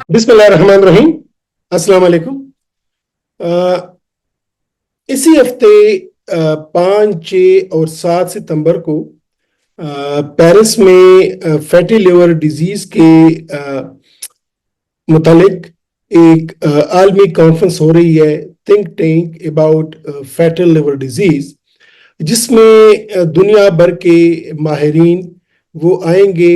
बिस्मिल्लाहिर्रहमानिर्रहीम। अस्सलाम वालेकुम। इसी हफ्ते 5, 6 और 7 सितंबर को पेरिस में फैटी लिवर डिजीज के मुतालिक एक आलमी कॉन्फ्रेंस हो रही है, think tank about fatty liver disease, जिसमें दुनिया भर के माहिरीन वो आएंगे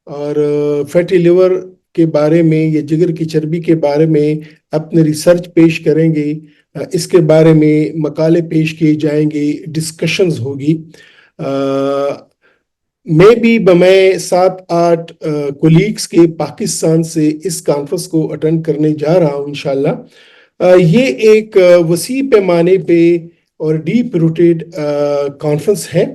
और फैटी लिवर के बारे में या जिगर की चर्बी के बारे में अपने रिसर्च पेश करेंगे। इसके बारे में मकाले पेश किए जाएंगे, डिस्कशंस होगी। मैं भी बमै 7, 8 कोलीग्स के पाकिस्तान से इस कॉन्फ्रेंस को अटेंड करने जा रहा हूँ इंशाल्लाह। ये एक वसी पैमाने पे और डीप रूटेड कॉन्फ्रेंस है।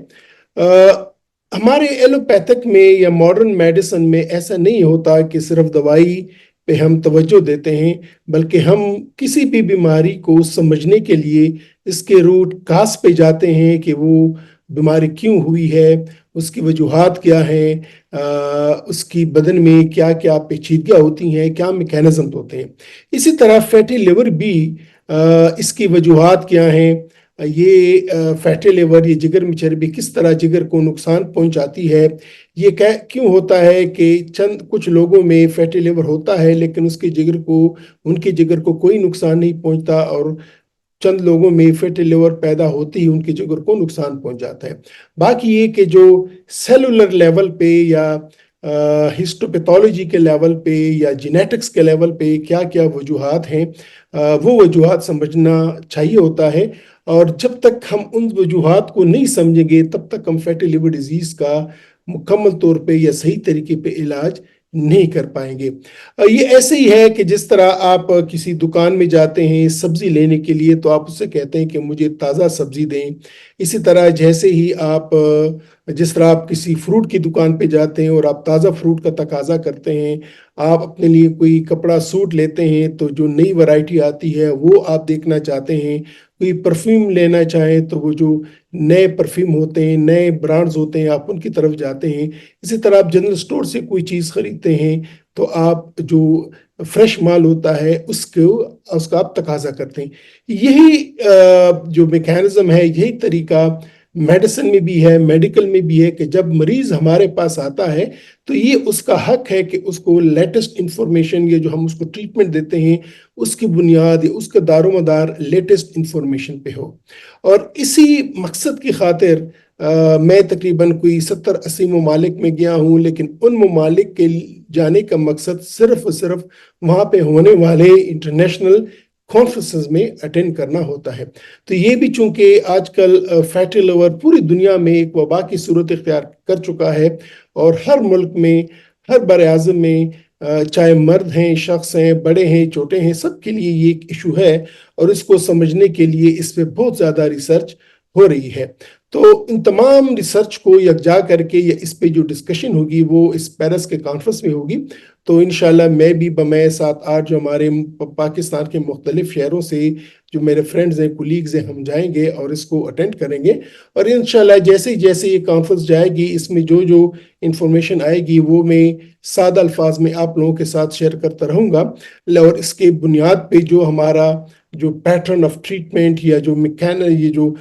हमारे एलोपैथिक में या मॉडर्न मेडिसिन में ऐसा नहीं होता कि सिर्फ दवाई पे हम तवज्जो देते हैं, बल्कि हम किसी भी बीमारी को समझने के लिए इसके रूट काज पे जाते हैं कि वो बीमारी क्यों हुई है, उसकी वजूहात क्या हैं, उसकी बदन में क्या क्या पेचीदगियाँ होती हैं, क्या मैकेनिज्म होते हैं। इसी तरह फैटी लिवर भी इसकी वजूहात क्या हैं, ये फैटी लिवर, ये जिगर में चर्बी किस तरह जिगर को नुकसान पहुंचाती है, ये क्यों होता है कि कुछ लोगों में फैटी लिवर होता है लेकिन उनके जिगर को कोई नुकसान नहीं पहुंचता, और चंद लोगों में फैटी लिवर पैदा होती ही उनके जिगर को नुकसान पहुंच जाता है। बाकी ये कि जो सेलुलर लेवल पे या हिस्टोपैथोलॉजी के लेवल पे या जेनेटिक्स के लेवल पे क्या क्या वजूहात हैं, वो वजूहात समझना चाहिए होता है। और जब तक हम उन वजूहात को नहीं समझेंगे तब तक हम फैटी लिवर डिजीज का मुकम्मल तौर पे या सही तरीके पे इलाज नहीं कर पाएंगे। ये ऐसे ही है कि जिस तरह आप किसी दुकान में जाते हैं सब्जी लेने के लिए, तो आप उससे कहते हैं कि मुझे ताज़ा सब्जी दें। इसी तरह जिस तरह आप किसी फ्रूट की दुकान पे जाते हैं और आप ताज़ा फ्रूट का तकाजा करते हैं, आप अपने लिए कोई कपड़ा सूट लेते हैं तो जो नई वैरायटी आती है वो आप देखना चाहते हैं। कोई परफ्यूम लेना चाहें तो वो जो नए परफ्यूम होते हैं, नए ब्रांड्स होते हैं, आप उनकी तरफ जाते हैं। इसी तरह आप जनरल स्टोर से कोई चीज़ खरीदते हैं तो आप जो फ्रेश माल होता है उसका आप तकाजा करते हैं। यही जो मैकेनिज्म है, यही तरीका मेडिसिन में भी है, मेडिकल में भी है कि जब मरीज हमारे पास आता है तो ये उसका हक है कि उसको लेटेस्ट इंफॉर्मेशन, ये जो हम उसको ट्रीटमेंट देते हैं उसकी बुनियाद या उसका दारोमदार लेटेस्ट इंफॉर्मेशन पे हो। और इसी मकसद की खातिर मैं तकरीबन कोई 70-80 ममालिक में गया हूँ, लेकिन उन ममालिक के जाने का मकसद सिर्फ और सिर्फ वहाँ पे होने वाले इंटरनेशनल कॉन्फ्रेंसेस में अटेंड करना होता है। तो ये भी चूंकि आजकल फैटी लिवर पूरी दुनिया में एक वबा की सूरत इख्तियार कर चुका है, और हर मुल्क में, हर बर-ए-आज़म में, चाहे मर्द हैं, शख्स हैं, बड़े हैं, छोटे हैं, सबके लिए ये एक इशू है, और इसको समझने के लिए इस पे बहुत ज़्यादा रिसर्च हो रही है। तो इन तमाम रिसर्च को यकजा करके या इस पे जो डिस्कशन होगी वो इस पेरिस के कॉन्फ्रेंस में होगी। तो इंशाल्लाह मैं भी बमै 7-8 जो हमारे पाकिस्तान के मुख्तलिफ शहरों से जो मेरे फ्रेंड्स हैं, कुलीग्स हैं, हम जाएंगे और इसको अटेंड करेंगे। और इंशाल्लाह जैसे जैसे ये कॉन्फ्रेंस जाएगी, इसमें जो जो इंफॉर्मेशन आएगी वो मैं सादा अल्फाज में आप लोगों के साथ शेयर करता रहूँगा। और इसके बुनियाद पे जो हमारा जो पैटर्न ऑफ ट्रीटमेंट या जो ये जो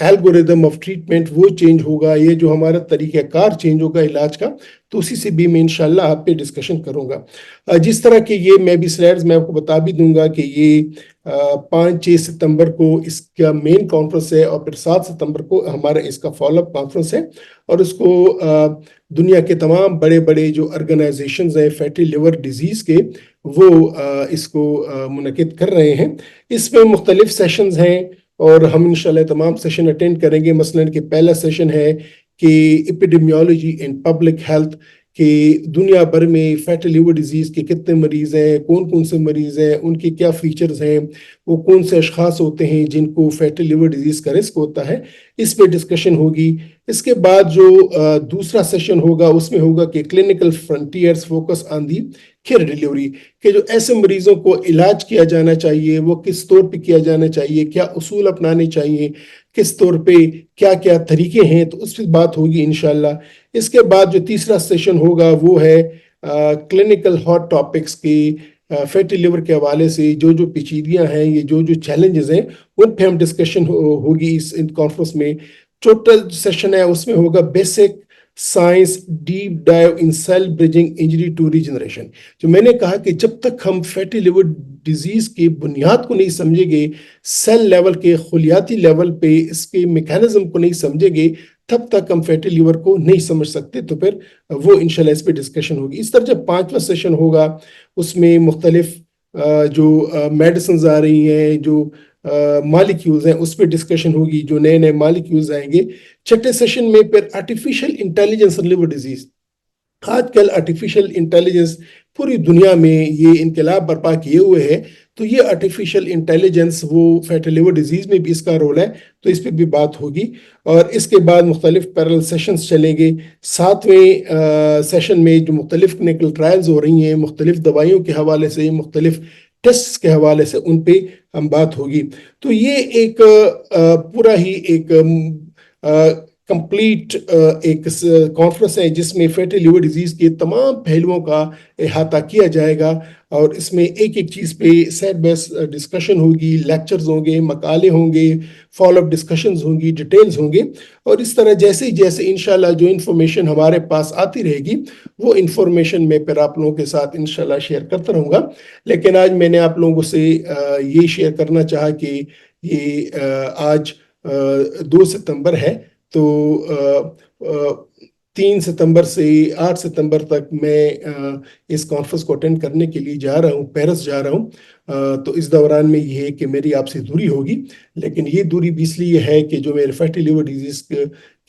एल्गोरिदम ऑफ ट्रीटमेंट वो चेंज होगा, ये जो हमारा तरीक़ाकार चेंज होगा इलाज का, तो उसी से भी मैं इंशाल्लाह आप पे डिस्कशन करूंगा। जिस तरह के ये मैं भी स्लाइड्स मैं आपको बता भी दूंगा कि ये 5-6 सितंबर को इसका मेन कॉन्फ्रेंस है, और फिर 7 सितंबर को हमारा इसका फॉलोअप कॉन्फ्रेंस है, और इसको दुनिया के तमाम बड़े बड़े जो ऑर्गेनाइजेशंस हैं फैटी लिवर डिजीज़ के, वो इसको मुनक़िद कर रहे हैं। इसमें मुख्तलिफ सेशंस हैं और हम इंशाल्लाह तमाम सेशन अटेंड करेंगे। मसलन कि पहला सेशन है कि एपिडेमियोलॉजी एंड पब्लिक हेल्थ, कि दुनिया भर में फैटी लिवर डिजीज़ के कितने मरीज़ हैं, कौन कौन से मरीज़ हैं, उनके क्या फीचर्स हैं, वो कौन से अशख़ास होते हैं जिनको फैटी लिवर डिजीज़ का रिस्क होता है, इस पे डिस्कशन होगी। इसके बाद जो दूसरा सेशन होगा उसमें होगा कि clinical frontiers focus on the care delivery, कि जो ऐसे मरीजों को इलाज किया जाना चाहिए वो किस तौर पे किया जाना चाहिए, क्या उसूल अपनाने चाहिए, किस तौर पे क्या क्या तरीके हैं, तो उस पर बात होगी इंशाल्लाह। इसके बाद जो तीसरा सेशन होगा वो है क्लिनिकल हॉट टॉपिक्स की फैटी लिवर के हवाले से जो जो पेचीदियाँ हैं, ये जो जो चैलेंजेस हैं, उन पे हम डिस्कशन होगी इस इन कॉन्फ्रेंस में। टोटल सेशन है उसमें होगा basic science deep dive in cell bridging injury to regeneration. जो मैंने कहा कि जब तक हम फैटी लिवर डिजीज की बुनियाद को नहीं समझेंगे, सेल लेवल के खुलियाती लेवल पे इसके मैकेनिज्म को नहीं समझेंगे, तब तक हम फैटी लिवर को नहीं समझ सकते। तो फिर वो इंशाल्लाह इस पे डिस्कशन होगी। इस तरह जब 5वां सेशन होगा उसमें मुख्तलिफ जो मेडिसिन आ रही हैं, जो मालिक्यूल्स हैं, उस पर डिस्कशन होगी, जो नए नए मालिक्यूल्स आएंगे। 6ठे सेशन में फिर आर्टिफिशियल इंटेलिजेंस और लिवर डिजीज। आजकल आर्टिफिशियल इंटेलिजेंस पूरी दुनिया में ये इनकलाब बर्पा किए हुए है। तो ये आर्टिफिशियल इंटेलिजेंस वो फैटी लिवर डिजीज में भी इसका रोल है, तो इस पर भी बात होगी। और इसके बाद मुख्तलिफ पैरेलल सेशंस चलेंगे। 7वें सेशन में जो मुख्तलिफ क्लिनिकल ट्रायल्स हो रही हैं, मुख्तलिफ दवाइयों के हवाले से, मुख्तलिफ टेस्ट के हवाले से, उन पे हम बात होगी। तो ये एक पूरा ही एक कंप्लीट एक कॉन्फ्रेंस है जिसमें फैटी लिवर डिजीज के तमाम पहलुओं का अहाता किया जाएगा। और इसमें एक एक चीज़ पे सेट बेस डिस्कशन होगी, लेक्चर्स होंगे, मकाले होंगे, फॉलोअप डिस्कशंस होंगी, डिटेल्स होंगे। और इस तरह जैसे जैसे इंशाल्लाह जो इन्फॉर्मेशन हमारे पास आती रहेगी, वो इन्फॉर्मेशन मैं फिर आप लोगों के साथ इंशाल्लाह शेयर करता रहूँगा। लेकिन आज मैंने आप लोगों से ये शेयर करना चाहा कि ये आज 2 सितंबर है, तो 3 सितंबर से 8 सितंबर तक मैं इस कॉन्फ्रेंस को अटेंड करने के लिए जा रहा हूँ, पेरिस जा रहा हूँ। तो इस दौरान में ये है कि मेरी आपसे दूरी होगी, लेकिन ये दूरी भी इसलिए है कि जो मेरे फैटी लिवर डिजीज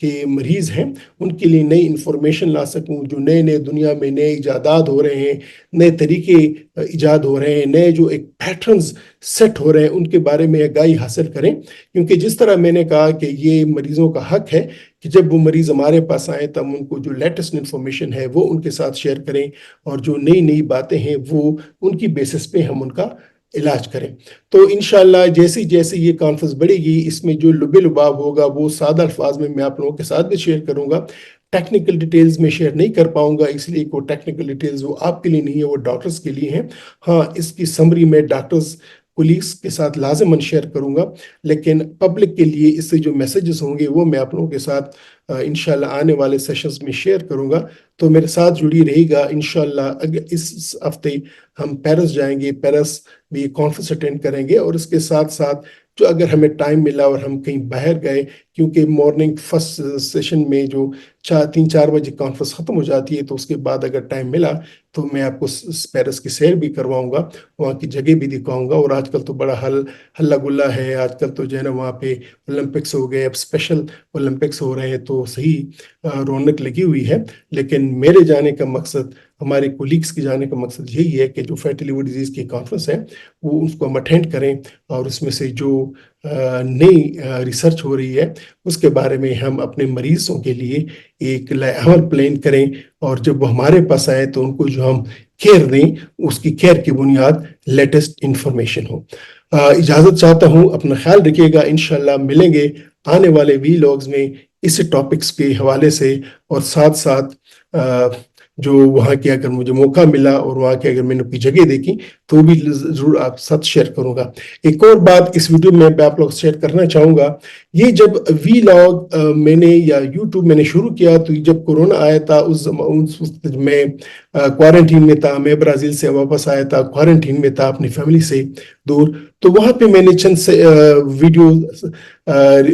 के मरीज हैं उनके लिए नई इंफॉर्मेशन ला सकूं। जो नए नए दुनिया में नए इजादात हो रहे हैं, नए तरीके इजाद हो रहे हैं, नए जो एक पैटर्न्स सेट हो रहे हैं, उनके बारे में आगाही हासिल करें। क्योंकि जिस तरह मैंने कहा कि ये मरीजों का हक है कि जब वो मरीज हमारे पास आए तब उनको जो लेटेस्ट इन्फॉर्मेशन है वो उनके साथ शेयर करें, और जो नई नई बातें हैं वो उनकी बेसिस पे हम उनका इलाज करें। तो इंशाल्लाह जैसे जैसे ये कॉन्फ्रेंस बढ़ेगी, इसमें जो लुबे लुबाब होगा वो सादा अल्फाज में मैं आप लोगों के साथ भी शेयर करूंगा। टेक्निकल डिटेल्स में शेयर नहीं कर पाऊंगा, इसलिए वो टेक्निकल डिटेल्स वो आपके लिए नहीं है, वो डॉक्टर्स के लिए हैं। हाँ, इसकी समरी में डॉक्टर्स कोलीग्स के साथ लाजमन शेयर करूंगा, लेकिन पब्लिक के लिए इससे जो मैसेजेस होंगे वो मैं आप लोगों के साथ इंशाल्लाह आने वाले सेशंस में शेयर करूंगा। तो मेरे साथ जुड़ी रहेगा इंशाल्लाह। अगर इस हफ्ते हम पेरिस जाएंगे, पेरिस में ये कॉन्फ्रेंस अटेंड करेंगे, और इसके साथ साथ जो अगर हमें टाइम मिला और हम कहीं बाहर गए, क्योंकि मॉर्निंग फर्स्ट सेशन में जो 3-4 बजे कॉन्फ्रेंस ख़त्म हो जाती है, तो उसके बाद अगर टाइम मिला तो मैं आपको पेरिस की सैर भी करवाऊंगा, वहाँ की जगह भी दिखाऊंगा। और आजकल तो बड़ा हल्ला गुल्ला है, आजकल तो जो है ना वहाँ पे ओलंपिक्स हो गए, अब स्पेशल ओलंपिक्स हो रहे हैं, तो सही रौनक लगी हुई है। लेकिन मेरे जाने का मकसद, हमारे कोलीग्स के जाने का मकसद यही है कि जो फैटी लिवर डिजीज़ की कॉन्फ्रेंस है वो उसको हम अटेंड करें, और उसमें से जो नई रिसर्च हो रही है उसके बारे में हम अपने मरीजों के लिए एक अमल प्लान करें, और जब वो हमारे पास आए तो उनको जो हम केयर दें, उसकी केयर की बुनियाद लेटेस्ट इंफॉर्मेशन हो। इजाज़त चाहता हूँ, अपना ख्याल रखिएगा। इंशाल्लाह मिलेंगे आने वाले वीलॉग्स में इस टॉपिक्स के हवाले से, और साथ साथ जो वहाँ के अगर मुझे मौका मिला और वहाँ के अगर मैंने कोई जगह देखी तो भी ज़रूर आप साथ शेयर करूँगा। एक और बात इस वीडियो में आप लोग शेयर करना चाहूँगा, ये जब वीलॉग मैंने या यूट्यूब मैंने शुरू किया, तो जब कोरोना आया था उस वक्त मैं क्वारंटीन में था, मैं ब्राज़ील से वापस आया था, क्वारंटीन में था अपनी फैमिली से दूर। तो वहाँ पे मैंने चंद से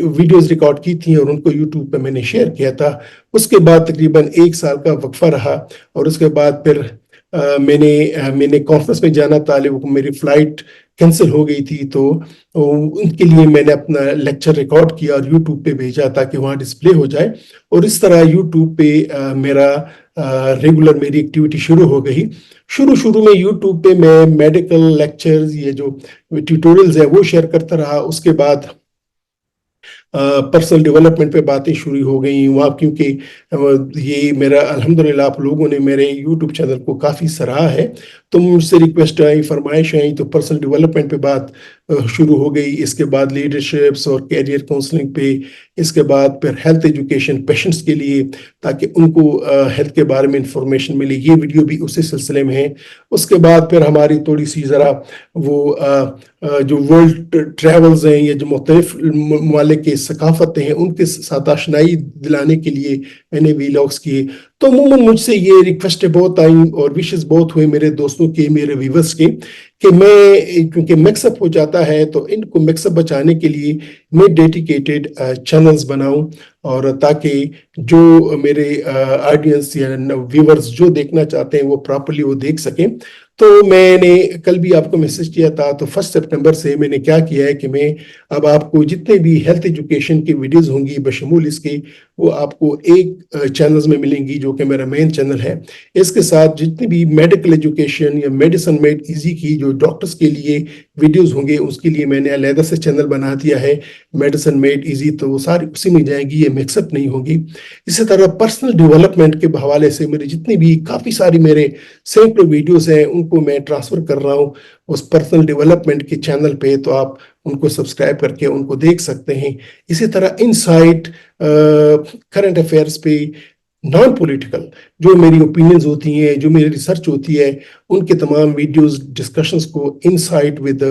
वीडियोस रिकॉर्ड की थी और उनको यूट्यूब पे मैंने शेयर किया था। उसके बाद तकरीबन 1 साल का वक्फा रहा, और उसके बाद फिर मैंने कॉन्फ्रेंस में जाना था, लेकिन मेरी फ्लाइट कैंसिल हो गई थी। तो उनके लिए मैंने अपना लेक्चर रिकॉर्ड किया और यूट्यूब पे भेजा ताकि वहाँ डिस्प्ले हो जाए, और इस तरह यूट्यूब पे मेरा रेगुलर मेरी एक्टिविटी शुरू हो गई। शुरू में यूट्यूब पे मैं मेडिकल लेक्चर्स, ये जो ट्यूटोरियल्स है वो शेयर करता रहा। उसके बाद पर्सनल डेवलपमेंट पे बातें शुरू हो गई वहाँ, क्योंकि ये मेरा अल्हम्दुलिल्लाह आप लोगों ने मेरे यूट्यूब चैनल को काफ़ी सराहा है। तो मुझसे रिक्वेस्ट आई, फरमाइश आई, तो पर्सनल डेवलपमेंट पे बात شروع ہو گئی، اس کے بعد لیڈرشپس اور کیریئر کاؤنسلنگ پہ، اس کے بعد پھر ہیلتھ ایجوکیشن پیشنٹس کے لیے تاکہ ان کو ہیلتھ کے بارے میں انفارمیشن ملے، یہ ویڈیو بھی اسی سلسلے میں ہے۔ اس کے بعد پھر ہماری تھوڑی سی ذرا وہ جو ورلڈ ٹریولز ہیں یا جو مختلف ممالک کی ثقافتیں ہیں ان کے ساتھ آشنائی دلانے کے لیے میں نے ویلاگس کیے۔ تو عموماً مجھ سے یہ ریکویسٹ بہت آئیں اور وشز بہت ہوئے میرے دوستوں کے، میرے ویورز کے، کہ میں کیونکہ مکس اپ ہو جاتا ہے تو ان کو مکس اپ بچانے کے لیے میں ڈیڈیکیٹڈ چینلز بناؤں، اور تاکہ جو میرے آڈینس یا ویورز جو دیکھنا چاہتے ہیں وہ پراپرلی وہ دیکھ سکیں۔ تو میں نے کل بھی آپ کو میسج کیا تھا، تو 1 سپٹمبر سے میں نے کیا کیا ہے کہ میں اب آپ کو جتنے بھی ہیلتھ ایجوکیشن کی ویڈیوز ہوں گی بشمول اس کے، وہ آپ کو ایک چینلز میں ملیں گی جو کہ میرا مین چینل ہے۔ اس کے ساتھ جتنی بھی میڈیکل ایجوکیشن یا میڈیسن میڈ ایزی کی جو ڈاکٹرز کے لیے ویڈیوز ہوں گے اس کے لیے میں نے علیحدہ سے چینل بنا دیا ہے، میڈیسن میڈ ایزی، تو وہ ساری اسی میں جائیں گی، یہ مکس اپ نہیں ہوگی۔ اسی طرح پرسنل ڈیولپمنٹ کے حوالے سے میرے جتنی بھی کافی ساری میرے سینکڑوں ویڈیوز ہیں ان کو میں ٹرانسفر کر رہا ہوں اس پرسنل ڈیولپمنٹ کے چینل پہ، تو آپ ان کو سبسکرائب کر کے ان کو دیکھ سکتے ہیں۔ اسی طرح انسائٹ کرنٹ افیئرس پہ، نان پولیٹیکل جو میری اوپینینز ہوتی ہیں، جو میری ریسرچ ہوتی ہے، ان کے تمام ویڈیوز ڈسکشنز کو انسائٹ ود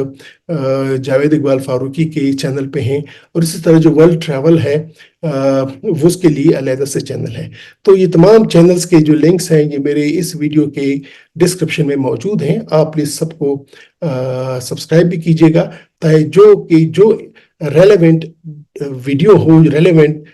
جاوید اقبال فاروقی کے چینل پہ ہیں، اور اسی طرح جو ورلڈ ٹریول ہے وہ اس کے لیے علیحدہ سے چینل ہے۔ تو یہ تمام چینلز کے جو لنکس ہیں یہ میرے اس ویڈیو کے ڈسکرپشن میں موجود ہیں، آپ پلیز سب کو سبسکرائب بھی کیجیے گا تاکہ جو ریلیونٹ ویڈیو ہو، ریلیونٹ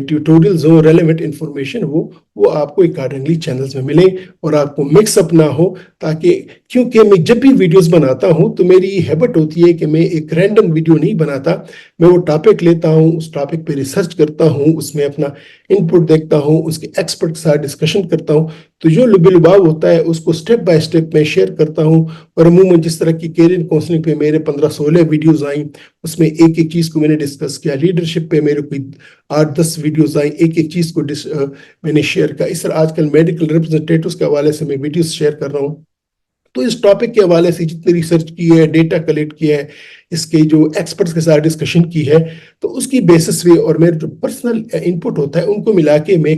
ٹیوٹوریلز ہو، ریلیونٹ انفارمیشن ہو، وہ آپ کو اکارڈنگلی چینلز میں ملے اور آپ کو مکس اپ نہ ہو۔ تاکہ کیونکہ میں جب بھی ویڈیوز بناتا ہوں تو میری ہیبٹ ہوتی ہے کہ میں ایک رینڈم ویڈیو نہیں بناتا، میں وہ ٹاپک لیتا ہوں، اس ٹاپک پہ ریسرچ کرتا ہوں، اس میں اپنا انپٹ دیکھتا ہوں، اس کے ایکسپرٹ کے ساتھ ڈسکشن کرتا ہوں، تو جو لب لباب ہوتا ہے اس کو سٹیپ بائی سٹیپ میں شیئر کرتا ہوں۔ اور عموماً جس طرح کی کیریئر کاؤنسلنگ پہ میرے 15-16 ویڈیوز آئیں، اس میں ایک ایک چیز کو میں نے ڈسکس کیا، لیڈرشپ پہ میرے کوئی 8-10 ویڈیوز آئیں، ایک ایک چیز کو میں نے شیئر کیا۔ اس طرح آج کل میڈیکل ریپرزنٹیٹیوز کے حوالے سے میں ویڈیوز شیئر کر رہا ہوں۔ تو اس ٹاپک کے حوالے سے جتنی ریسرچ کی ہے، ڈیٹا کلیکٹ کیا ہے، اس کے جو ایکسپرٹس کے ساتھ ڈسکشن کی ہے، تو اس کی بیسس پہ اور میرے جو پرسنل انپٹ ہوتا ہے ان کو ملا کے میں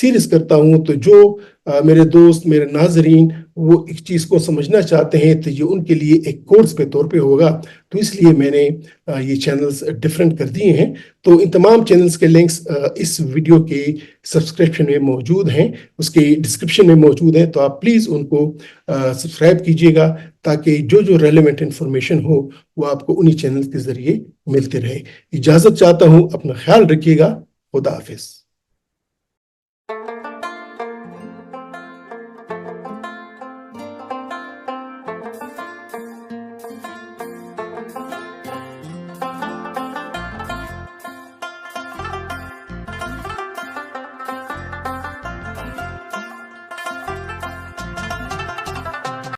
سیریز کرتا ہوں۔ تو جو میرے دوست، میرے ناظرین وہ ایک چیز کو سمجھنا چاہتے ہیں تو یہ ان کے لیے ایک کورس کے طور پہ ہوگا، تو اس لیے میں نے یہ چینلز ڈیفرنٹ کر دیے ہیں۔ تو ان تمام چینلز کے لنکس اس ویڈیو کے سبسکرپشن میں موجود ہیں، اس کے ڈسکرپشن میں موجود ہیں، تو آپ پلیز ان کو سبسکرائب کیجیے گا تاکہ جو ریلیونٹ انفارمیشن ہو وہ آپ کو انہی چینل کے ذریعے ملتے رہے۔ اجازت چاہتا ہوں، اپنا خیال رکھیے گا، خدا حافظ۔